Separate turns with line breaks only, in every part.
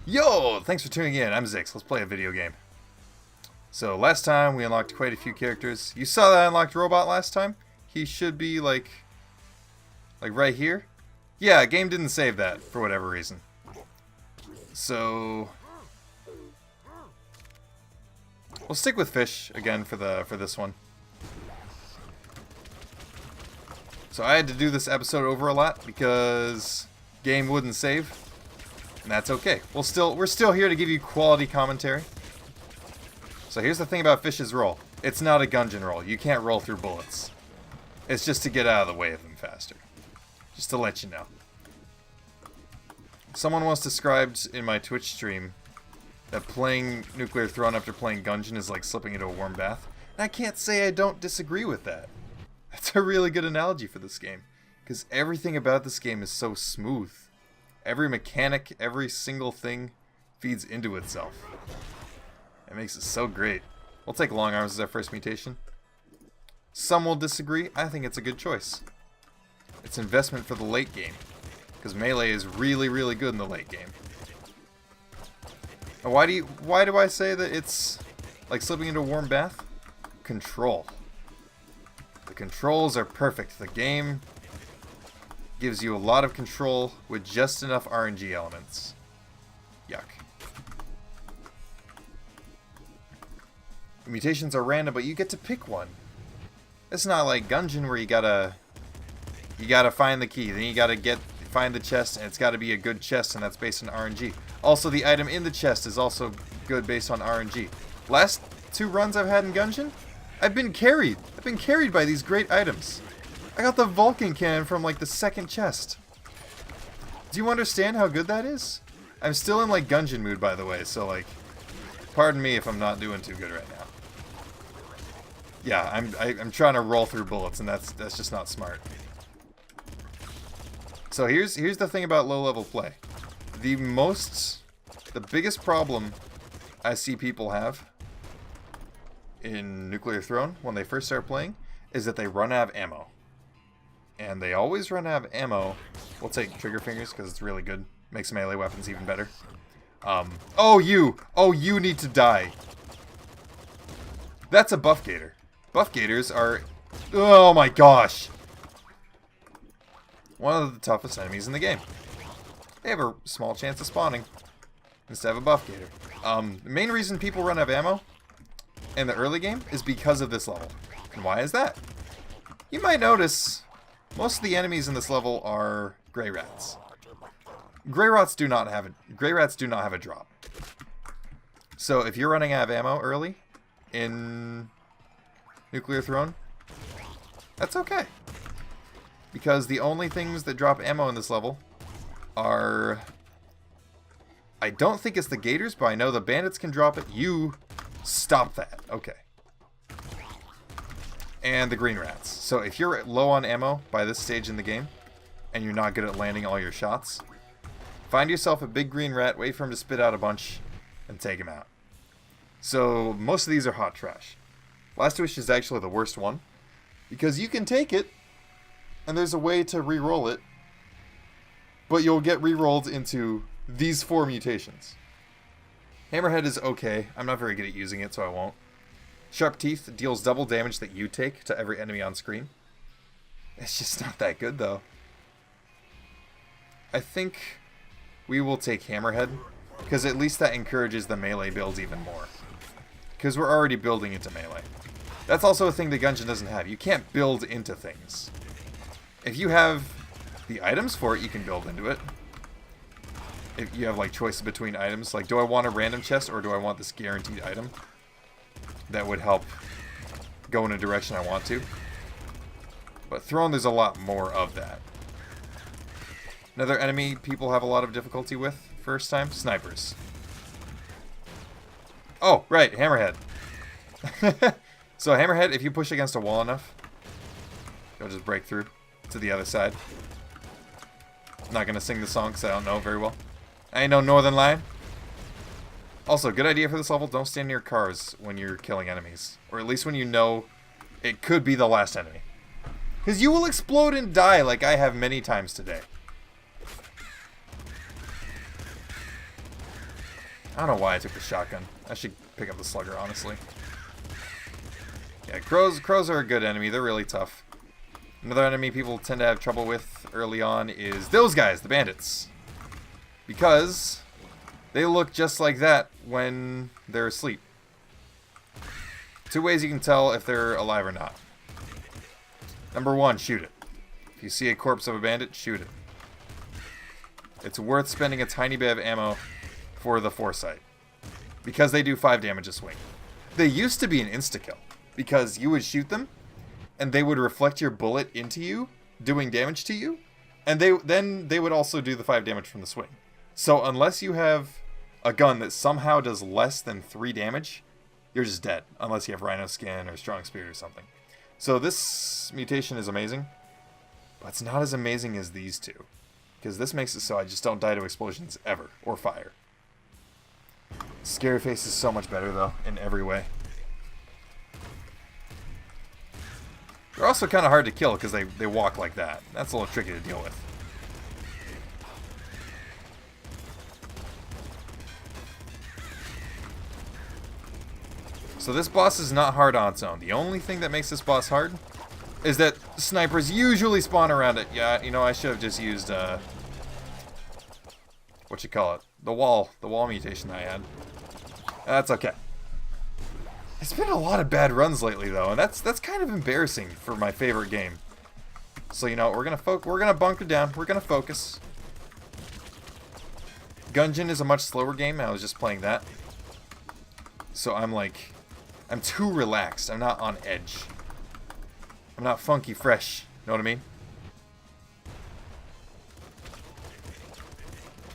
Yo! Thanks for tuning in. I'm Zix. Let's play a video game. So last time we unlocked quite a few characters. You saw that I unlocked Robot last time? He should be like right here. Yeah, game didn't save that for whatever reason. So we'll stick with Fish again for this one. So I had to do this episode over a lot because game wouldn't save. And that's okay. We're still here to give you quality commentary. So here's the thing about Fish's roll. It's not a Gungeon roll. You can't roll through bullets. It's just to get out of the way of them faster. Just to let you know. Someone once described in my Twitch stream that playing Nuclear Throne after playing Gungeon is like slipping into a warm bath. And I can't say I don't disagree with that. That's a really good analogy for this game. Because everything about this game is so smooth. Every mechanic, every single thing feeds into itself. It makes it so great. We'll take Long Arms as our first mutation. Some will disagree. I think it's a good choice. It's investment for the late game. Because Melee is really, really good in the late game. And why do I say that it's like slipping into a warm bath? Control. The controls are perfect. The game gives you a lot of control with just enough RNG elements. Yuck. The mutations are random, but you get to pick one. It's not like Gungeon where you gotta find the key, then you gotta find the chest, and it's gotta be a good chest, and that's based on RNG. Also, the item in the chest is also good based on RNG. Last 2 runs I've had in Gungeon, I've been carried. I've been carried by these great items. I got the Vulcan cannon from like the second chest. Do you understand how good that is? I'm still in like Gungeon mood, by the way, so like, pardon me if I'm not doing too good right now. Yeah, I'm trying to roll through bullets, and that's just not smart. So here's the thing about low level play. The biggest problem I see people have in Nuclear Throne when they first start playing is that they run out of ammo. And they always run out of ammo. We'll take Trigger Fingers because it's really good. Makes melee weapons even better. Oh, you need to die. That's a Buff Gator. Buff Gators are... Oh my gosh. One of the toughest enemies in the game. They have a small chance of spawning instead of a Buff Gator. The main reason people run out of ammo in the early game is because of this level. And why is that? You might notice most of the enemies in this level are Grey Rats. Grey Rats do not have a drop. So if you're running out of ammo early in Nuclear Throne, that's okay. Because the only things that drop ammo in this level are... I don't think it's the Gators, but I know the Bandits can drop it. You stop that. Okay. And the Green Rats. So if you're low on ammo by this stage in the game, and you're not good at landing all your shots, find yourself a big green rat, wait for him to spit out a bunch, and take him out. So most of these are hot trash. Last Wish is actually the worst one, because you can take it, and there's a way to re-roll it, but you'll get re-rolled into these 4 mutations. Hammerhead is okay. I'm not very good at using it, so I won't. Sharp Teeth deals double damage that you take to every enemy on screen. It's just not that good, though. I think we will take Hammerhead, because at least that encourages the melee build even more. Because we're already building into melee. That's also a thing that Gungeon doesn't have. You can't build into things. If you have the items for it, you can build into it. If you have like choices between items, like do I want a random chest or do I want this guaranteed item? That would help go in a direction I want to. But Throne, there's a lot more of that. Another enemy people have a lot of difficulty with first time, snipers. Oh, right, Hammerhead. So Hammerhead, if you push against a wall enough, you'll just break through to the other side. I'm not going to sing the song because I don't know it very well. I ain't no Northern Lion. Also, good idea for this level, don't stand near cars when you're killing enemies. Or at least when you know it could be the last enemy. Because you will explode and die like I have many times today. I don't know why I took the shotgun. I should pick up the slugger, honestly. Yeah, crows are a good enemy. They're really tough. Another enemy people tend to have trouble with early on is those guys, the bandits. Because they look just like that when they're asleep. Two ways you can tell if they're alive or not. Number one, shoot it. If you see a corpse of a bandit, shoot it. It's worth spending a tiny bit of ammo for the foresight. Because they do 5 damage a swing. They used to be an insta-kill. Because you would shoot them, and they would reflect your bullet into you, doing damage to you, and then they would also do the 5 damage from the swing. So unless you have a gun that somehow does less than 3 damage, you're just dead. Unless you have Rhino Skin or Strong Spirit or something. So this mutation is amazing, but it's not as amazing as these two. Because this makes it so I just don't die to explosions ever, or fire. Scary Face is so much better though, in every way. They're also kind of hard to kill because they walk like that. That's a little tricky to deal with. So this boss is not hard on its own. The only thing that makes this boss hard is that snipers usually spawn around it. Yeah, you know, I should have just used, the wall mutation I had. That's okay. It's been a lot of bad runs lately, though, and that's kind of embarrassing for my favorite game. So you know, we're gonna bunker down. We're gonna focus. Gungeon is a much slower game. I was just playing that, so I'm too relaxed. I'm not on edge. I'm not funky fresh. Know what I mean?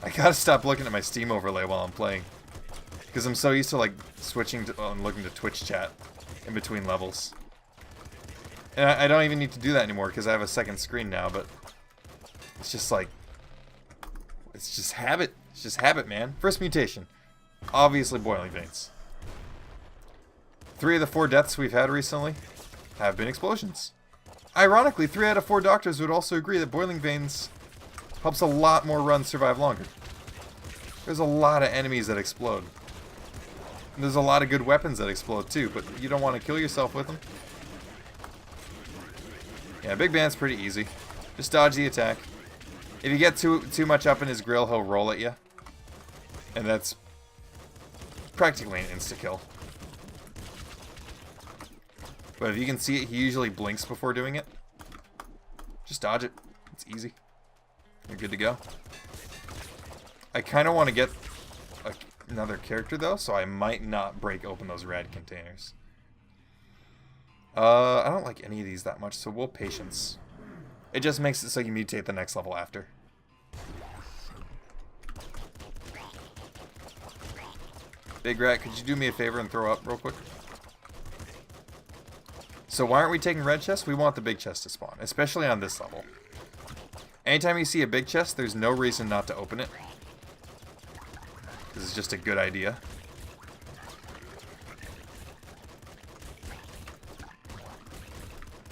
I gotta stop looking at my Steam overlay while I'm playing. Because I'm so used to like switching to and looking to Twitch chat in between levels. And I don't even need to do that anymore because I have a second screen now, but it's just like, it's just habit. It's just habit, man. First mutation. Obviously boiling veins. 3 of the 4 deaths we've had recently have been explosions. Ironically, 3 out of 4 doctors would also agree that boiling veins helps a lot more runs survive longer. There's a lot of enemies that explode. And there's a lot of good weapons that explode too, but you don't want to kill yourself with them. Yeah, Big Band's pretty easy. Just dodge the attack. If you get too much up in his grill, he'll roll at you. And that's practically an insta-kill. But if you can see it, he usually blinks before doing it. Just dodge it. It's easy. You're good to go. I kind of want to get another character though, so I might not break open those red containers. I don't like any of these that much, so we'll patience. It just makes it so you mutate the next level after. Big Rat, could you do me a favor and throw up real quick? So why aren't we taking red chests? We want the big chest to spawn, especially on this level. Anytime you see a big chest, there's no reason not to open it. This is just a good idea.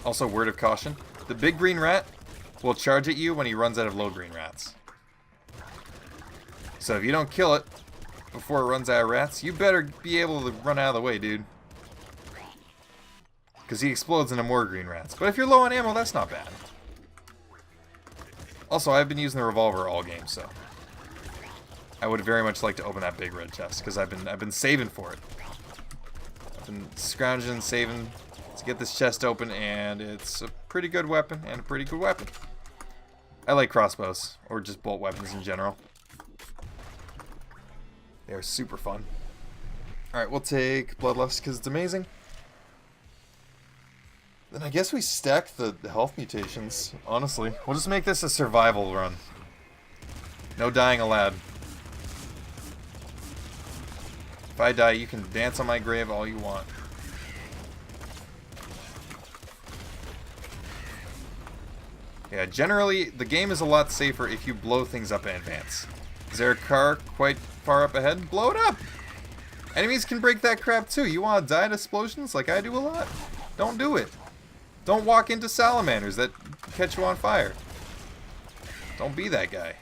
Also, word of caution. The big green rat will charge at you when he runs out of low green rats. So if you don't kill it before it runs out of rats, you better be able to run out of the way, dude. Because he explodes into more green rats. But if you're low on ammo, that's not bad. Also, I've been using the revolver all game, so I would very much like to open that big red chest because I've been saving for it. I've been scrounging, saving to get this chest open, and it's a pretty good weapon and a pretty good weapon. I like crossbows or just bolt weapons in general. They are super fun. All right, we'll take Bloodlust because it's amazing. Then I guess we stack the health mutations, honestly. We'll just make this a survival run. No dying allowed. If I die, you can dance on my grave all you want. Yeah, generally, the game is a lot safer if you blow things up in advance. Is there a car quite far up ahead? Blow it up! Enemies can break that crap too. You want to die to explosions like I do a lot? Don't do it. Don't walk into salamanders that catch you on fire. Don't be that guy.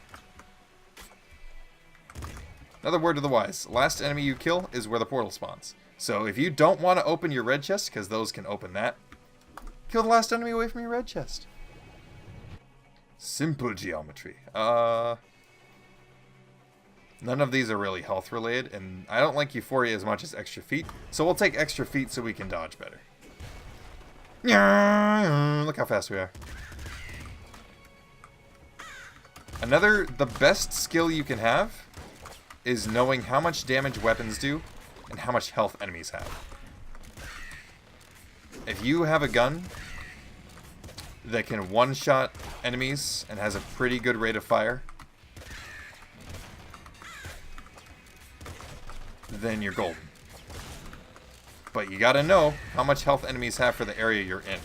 Another word to the wise. Last enemy you kill is where the portal spawns. So if you don't want to open your red chest, because those can open that, kill the last enemy away from your red chest. Simple geometry. None of these are really health related, and I don't like Euphoria as much as extra feet, so we'll take extra feet so we can dodge better. Look how fast we are. The best skill you can have is knowing how much damage weapons do and how much health enemies have. If you have a gun that can one-shot enemies and has a pretty good rate of fire, then you're golden. But you gotta know how much health enemies have for the area you're in.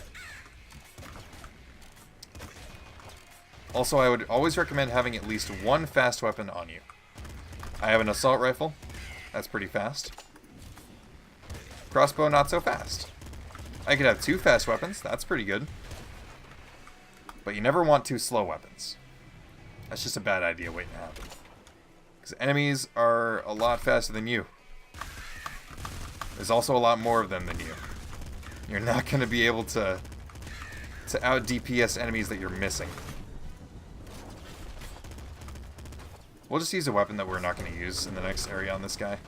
Also, I would always recommend having at least one fast weapon on you. I have an assault rifle. That's pretty fast. Crossbow, not so fast. I could have 2 fast weapons. That's pretty good. But you never want 2 slow weapons. That's just a bad idea waiting to happen. Because enemies are a lot faster than you. There's also a lot more of them than you. You're not going to be able to out DPS enemies that you're missing. We'll just use a weapon that we're not going to use in the next area on this guy.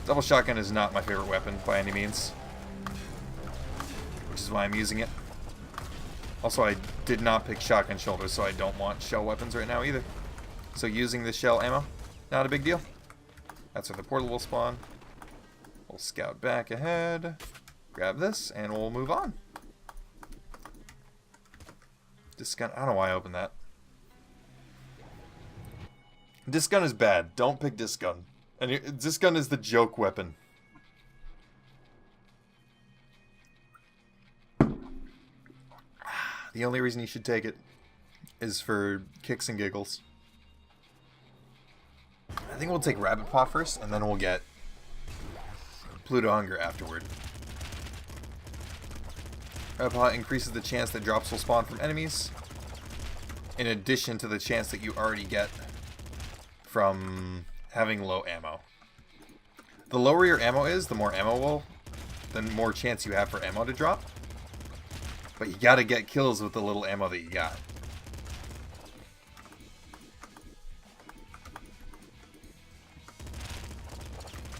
Double shotgun is not my favorite weapon by any means, which is why I'm using it. Also, I did not pick shotgun shoulders, so I don't want shell weapons right now either. So using the shell ammo, not a big deal. That's where the portal will spawn. We'll scout back ahead, grab this, and we'll move on. Disc gun, I don't know why I opened that. Disc gun is bad. Don't pick disc gun. And disc gun is the joke weapon. The only reason you should take it is for kicks and giggles. I think we'll take Rabbit Paw first, and then we'll get Pluto Hunger afterward. Rabbit Paw increases the chance that drops will spawn from enemies, in addition to the chance that you already get from having low ammo. The lower your ammo is, the more chance you have for ammo to drop. But you gotta get kills with the little ammo that you got.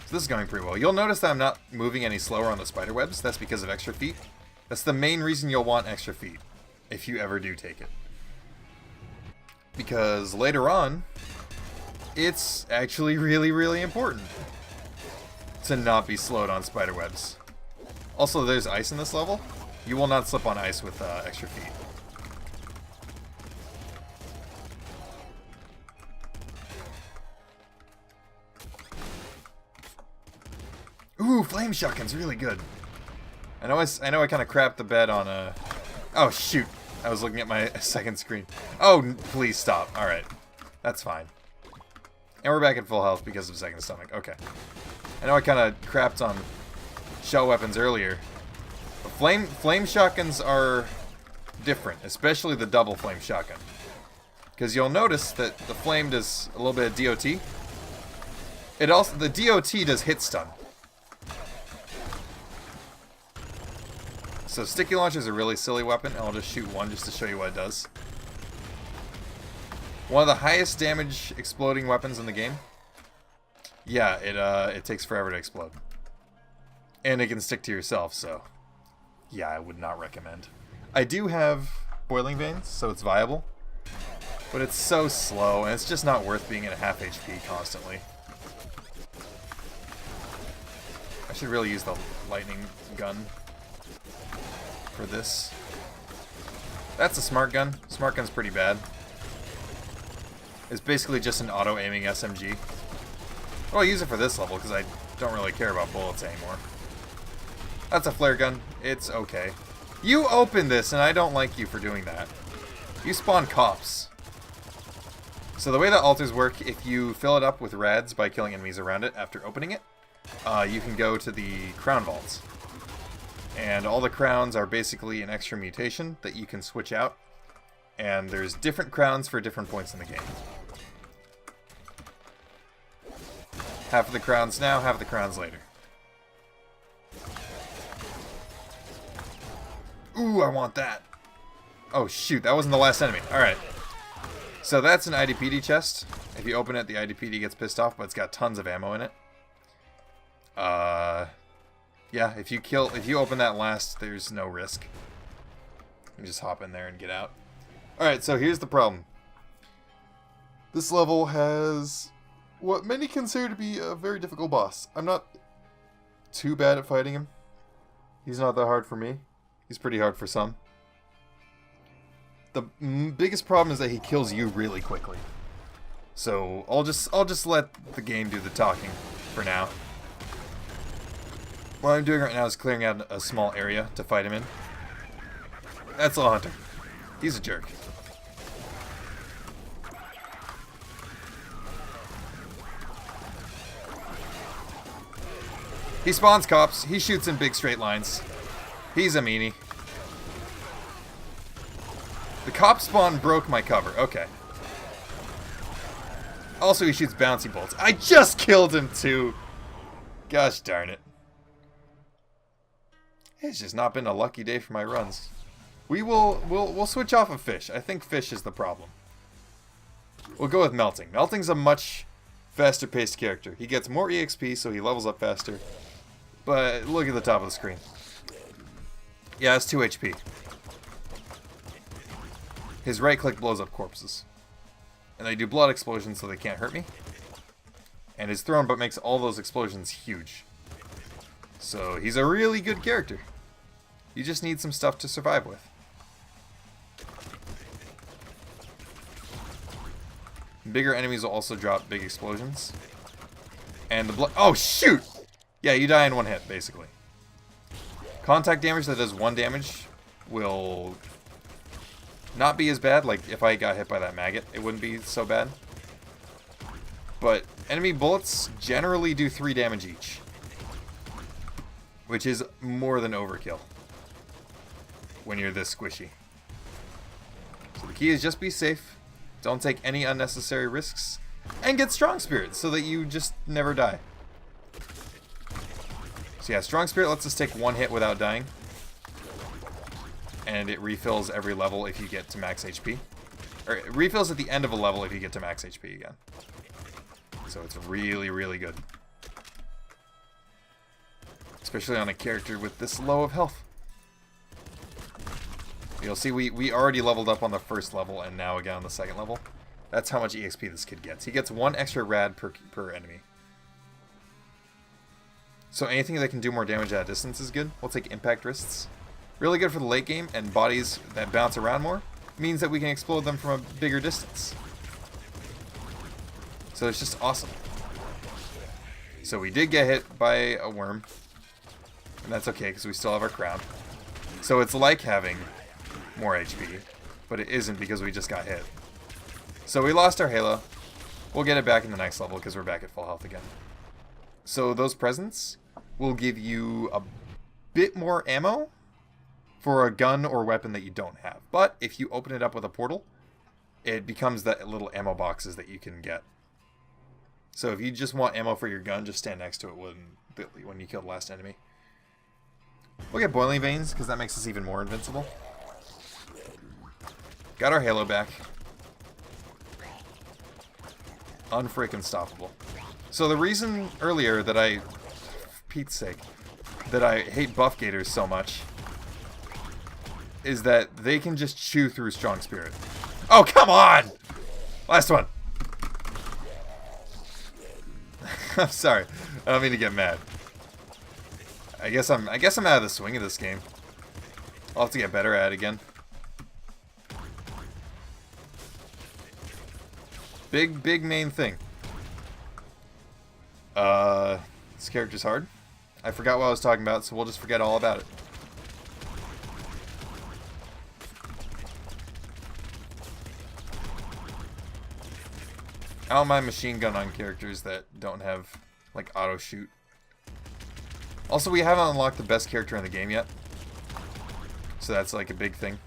So this is going pretty well. You'll notice that I'm not moving any slower on the spider webs. That's because of extra feet. That's the main reason you'll want extra feet, if you ever do take it. Because later on, it's actually really, really important to not be slowed on spider webs. Also, there's ice in this level. You will not slip on ice with extra feet. Ooh, flame shotgun's really good. I know I kind of crapped the bed on a... Oh, shoot. I was looking at my second screen. Oh, please stop. Alright. That's fine. And we're back at full health because of second stomach. Okay. I know I kind of crapped on shell weapons earlier. But flame shotguns are different, especially the double flame shotgun. Because you'll notice that the flame does a little bit of DOT. The DOT does hit stun. So sticky launcher is a really silly weapon, and I'll just shoot one just to show you what it does. One of the highest damage exploding weapons in the game. Yeah, it takes forever to explode. And it can stick to yourself, so yeah, I would not recommend. I do have boiling veins, so it's viable. But it's so slow, and it's just not worth being at a half HP constantly. I should really use the lightning gun for this. That's a smart gun. Smart gun's pretty bad. It's basically just an auto-aiming SMG. Well, I'll use it for this level because I don't really care about bullets anymore. That's a flare gun. It's okay. You opened this, and I don't like you for doing that. You spawn cops. So the way that altars work, if you fill it up with rads by killing enemies around it after opening it, you can go to the crown vaults. And all the crowns are basically an extra mutation that you can switch out And there's different crowns for different points in the game. Half of the crowns now, half of the crowns later. Ooh, I want that. Oh shoot, that wasn't the last enemy. Alright. So that's an IDPD chest. If you open it, the IDPD gets pissed off, but it's got tons of ammo in it. Yeah, if you open that last, there's no risk. You just hop in there and get out. Alright, so here's the problem. This level has what many consider to be a very difficult boss. I'm not too bad at fighting him. He's not that hard for me. He's pretty hard for some. The biggest problem is that he kills you really quickly. So I'll just let the game do the talking for now. What I'm doing right now is clearing out a small area to fight him in. That's a hunter. He's a jerk. He spawns cops. He shoots in big straight lines. He's a meanie. The cop spawn broke my cover. Okay. Also, he shoots bouncy bolts. I just killed him too. Gosh darn it. It's just not been a lucky day for my runs. We'll switch off of fish. I think fish is the problem. We'll go with melting. Melting's a much faster paced character. He gets more EXP, so he levels up faster. But look at the top of the screen. Yeah, it's 2 HP. His right click blows up corpses. And they do blood explosions so they can't hurt me. And his thrown butt makes all those explosions huge. So he's a really good character. You just need some stuff to survive with. Bigger enemies will also drop big explosions. And the blood... Oh, shoot! Yeah, you die in one hit, basically. Contact damage that does 1 damage will not be as bad. Like, if I got hit by that maggot, it wouldn't be so bad. But enemy bullets generally do 3 damage each. Which is more than overkill when you're this squishy. So the key is just be safe. Don't take any unnecessary risks. And get strong spirit so that you just never die. So yeah, strong spirit lets us take 1 hit without dying. And it refills every level if you get to max HP. Or it refills at the end of a level if you get to max HP again. So it's really, really good. Especially on a character with this low of health. You'll see we already leveled up on the first level and now again on the second level. That's how much EXP this kid gets. He gets 1 extra rad per enemy. So anything that can do more damage at a distance is good. We'll take impact wrists. Really good for the late game, and bodies that bounce around more means that we can explode them from a bigger distance. So it's just awesome. So we did get hit by a worm. And that's okay, because we still have our crown. So it's like having more HP, but it isn't because we just got hit. So we lost our halo. We'll get it back in the next level because we're back at full health again. So those presents will give you a bit more ammo for a gun or weapon that you don't have. But if you open it up with a portal, it becomes the little ammo boxes that you can get. So if you just want ammo for your gun, just stand next to it when you kill the last enemy. We'll get boiling veins, because that makes us even more invincible. Got our halo back. Unfreaking stoppable. So the reason earlier that for Pete's sake, that I hate buff gators so much is that they can just chew through strong spirit. Oh, come on! Last one. I'm sorry. I don't mean to get mad. I guess I'm out of the swing of this game. I'll have to get better at it again. Big main thing. This character's hard. I forgot what I was talking about, so we'll just forget all about it. I don't mind machine gun on characters that don't have, like, auto shoot. Also, we haven't unlocked the best character in the game yet. So that's, like, a big thing.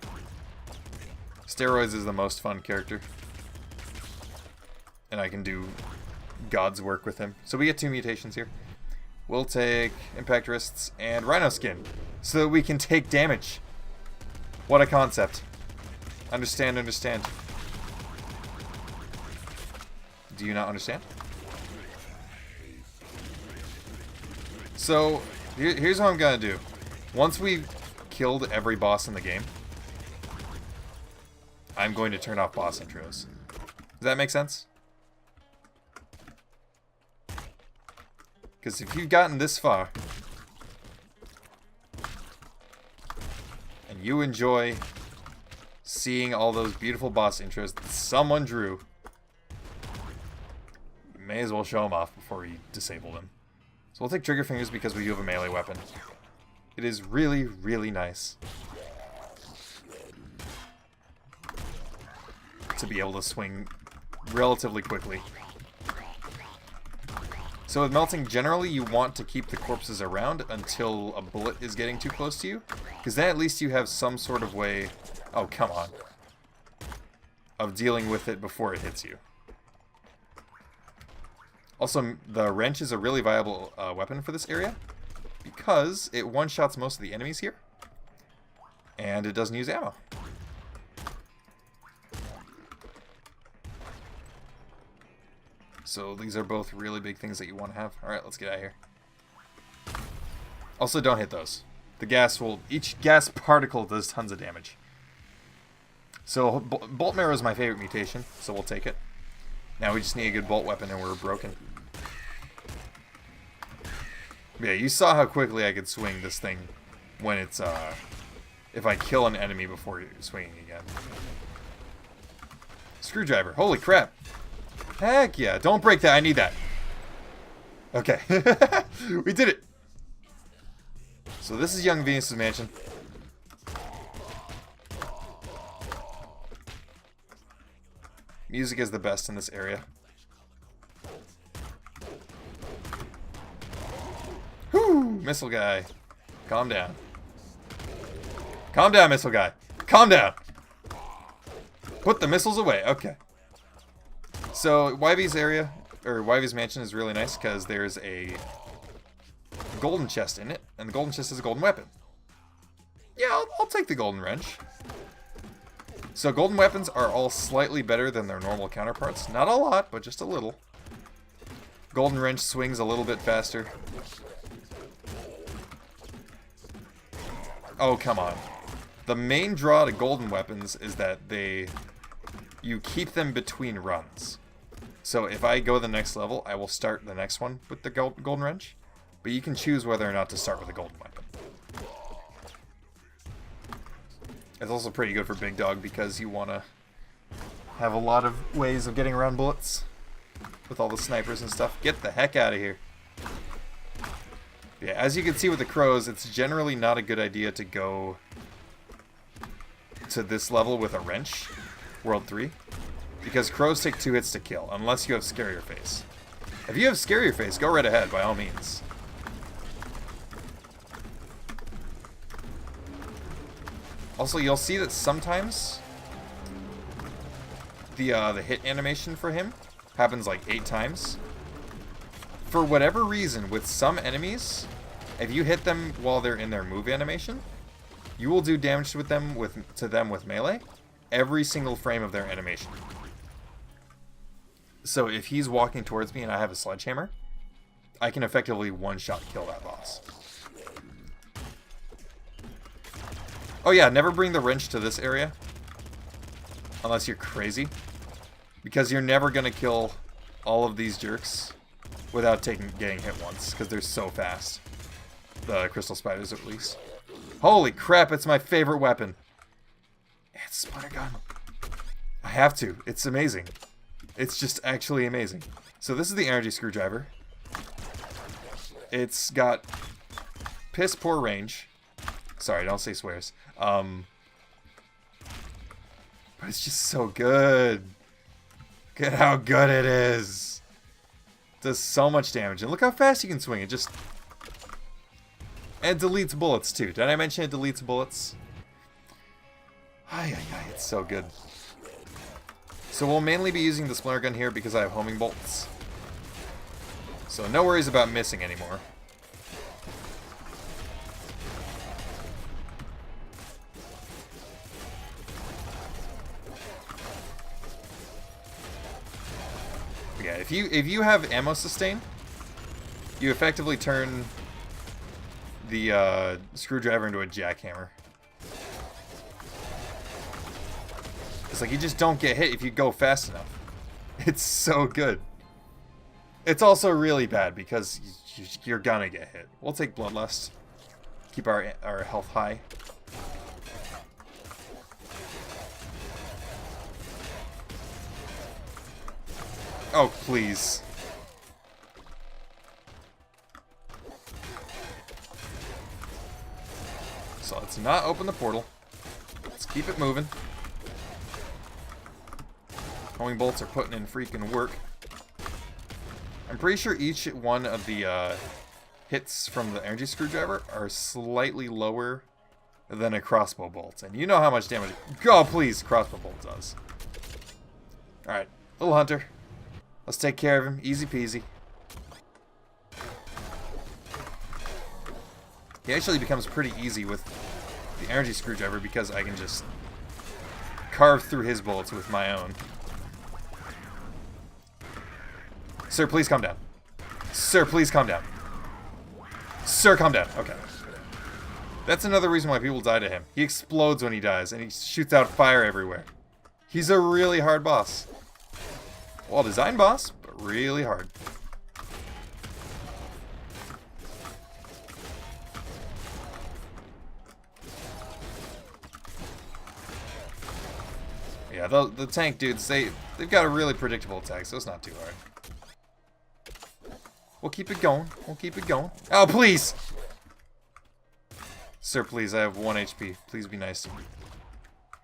Steroids is the most fun character. And I can do God's work with him. So we get 2 mutations here. We'll take Impact Wrists and Rhino Skin so that we can take damage. What a concept. Understand, understand. Do you not understand? So, here's what I'm gonna do. Once we've killed every boss in the game, I'm going to turn off boss intros. Does that make sense? Because if you've gotten this far, and you enjoy seeing all those beautiful boss intros that someone drew, you may as well show them off before you disable them. So we'll take Trigger Fingers because we do have a melee weapon. It is really, really nice to be able to swing relatively quickly. So with melting, generally you want to keep the corpses around until a bullet is getting too close to you, because then at least you have some sort of way, oh come on, of dealing with it before it hits you. Also, the wrench is a really viable weapon for this area, because it one-shots most of the enemies here, and it doesn't use ammo. So these are both really big things that you want to have. Alright, let's get out of here. Also, don't hit those. The gas will... Each gas particle does tons of damage. So, Bolt Marrow is my favorite mutation, so we'll take it. Now we just need a good bolt weapon and we're broken. Yeah, you saw how quickly I could swing this thing when it's, if I kill an enemy before you're swinging again. Screwdriver. Holy crap. Heck yeah. Don't break that. I need that. Okay. We did it. So this is Young Venus's mansion. Music is the best in this area. Whoo! Missile guy. Calm down. Calm down, missile guy. Calm down. Put the missiles away. Okay. So, Wyvie's area, or Wyvie's mansion is really nice because there's a golden chest in it, and the golden chest is a golden weapon. Yeah, I'll take the golden wrench. So golden weapons are all slightly better than their normal counterparts. Not a lot, but just a little. Golden wrench swings a little bit faster. Oh, come on. The main draw to golden weapons is that you keep them between runs. So if I go the next level, I will start the next one with the golden wrench. But you can choose whether or not to start with a golden weapon. It's also pretty good for Big Dog because you want to have a lot of ways of getting around bullets with all the snipers and stuff. Get the heck out of here. Yeah, as you can see with the crows, it's generally not a good idea to go to this level with a wrench, World 3, because crows take 2 hits to kill, unless you have Scarier Face. If you have Scarier Face, go right ahead, by all means. Also, you'll see that sometimes the hit animation for him happens like 8 times. For whatever reason, with some enemies, if you hit them while they're in their move animation, you will do damage to them with melee every single frame of their animation. So if he's walking towards me and I have a sledgehammer, I can effectively one-shot kill that boss. Oh yeah, never bring the wrench to this area. Unless you're crazy. Because you're never going to kill all of these jerks without getting hit once. Because they're so fast. The crystal spiders, at least. Holy crap, it's my favorite weapon. It's Splitter Gun. I have to. It's amazing. It's just actually amazing. So this is the energy screwdriver. It's got piss poor range. Sorry, don't say swears. But it's just so good. Look at how good it is. It does so much damage. And look how fast you can swing it. Just... And it deletes bullets, too. Did I mention it deletes bullets? Ay, ay, ay, it's so good. So we'll mainly be using the splinter gun here because I have homing bolts. So no worries about missing anymore. Yeah, if you have ammo sustain, you effectively turn the screwdriver into a jackhammer. It's like you just don't get hit if you go fast enough. It's so good. It's also really bad because you're gonna get hit. We'll take Bloodlust. Keep our health high. Oh, please. So let's not open the portal. Let's keep it moving. Homing bolts are putting in freaking work. I'm pretty sure each one of the hits from the energy screwdriver are slightly lower than a crossbow bolt. And you know how much damage... Oh, please, crossbow bolt does. Alright, little hunter. Let's take care of him. Easy peasy. He actually becomes pretty easy with the energy screwdriver because I can just carve through his bullets with my own. Sir, please calm down. Sir, please calm down. Sir, calm down. Okay. That's another reason why people die to him. He explodes when he dies, and he shoots out fire everywhere. He's a really hard boss. Well-designed boss, but really hard. Yeah, the tank dudes, they've got a really predictable attack, so it's not too hard. We'll keep it going. We'll keep it going. Oh, please! Sir, please, I have 1 HP. Please be nice to me.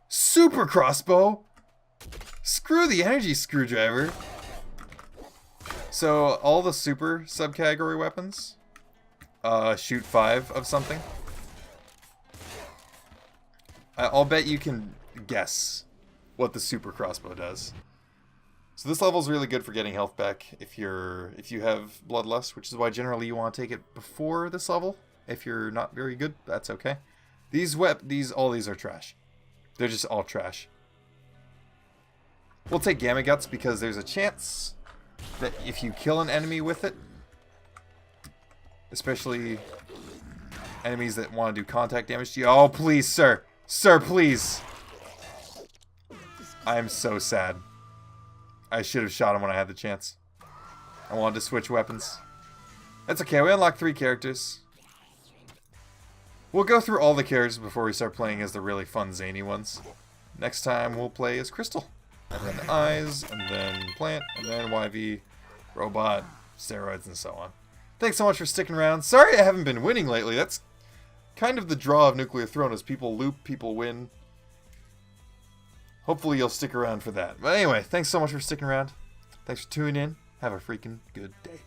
Super crossbow? Screw the energy screwdriver. So, all the super subcategory weapons shoot 5 of something. I'll bet you can guess what the super crossbow does. So this level is really good for getting health back if you have Bloodlust, which is why generally you want to take it before this level. If you're not very good, that's okay. All these are trash. They're just all trash. We'll take Gamma Guts because there's a chance that if you kill an enemy with it, especially enemies that want to do contact damage to you. Oh, please, sir. Sir, please. I am so sad. I should have shot him when I had the chance. I wanted to switch weapons. That's okay, we unlocked 3 characters. We'll go through all the characters before we start playing as the really fun, zany ones. Next time, we'll play as Crystal. And then Eyes, and then Plant, and then YV, Robot, Steroids, and so on. Thanks so much for sticking around. Sorry I haven't been winning lately. That's kind of the draw of Nuclear Throne, is people loop, people win. Hopefully you'll stick around for that. But anyway, thanks so much for sticking around. Thanks for tuning in. Have a freaking good day.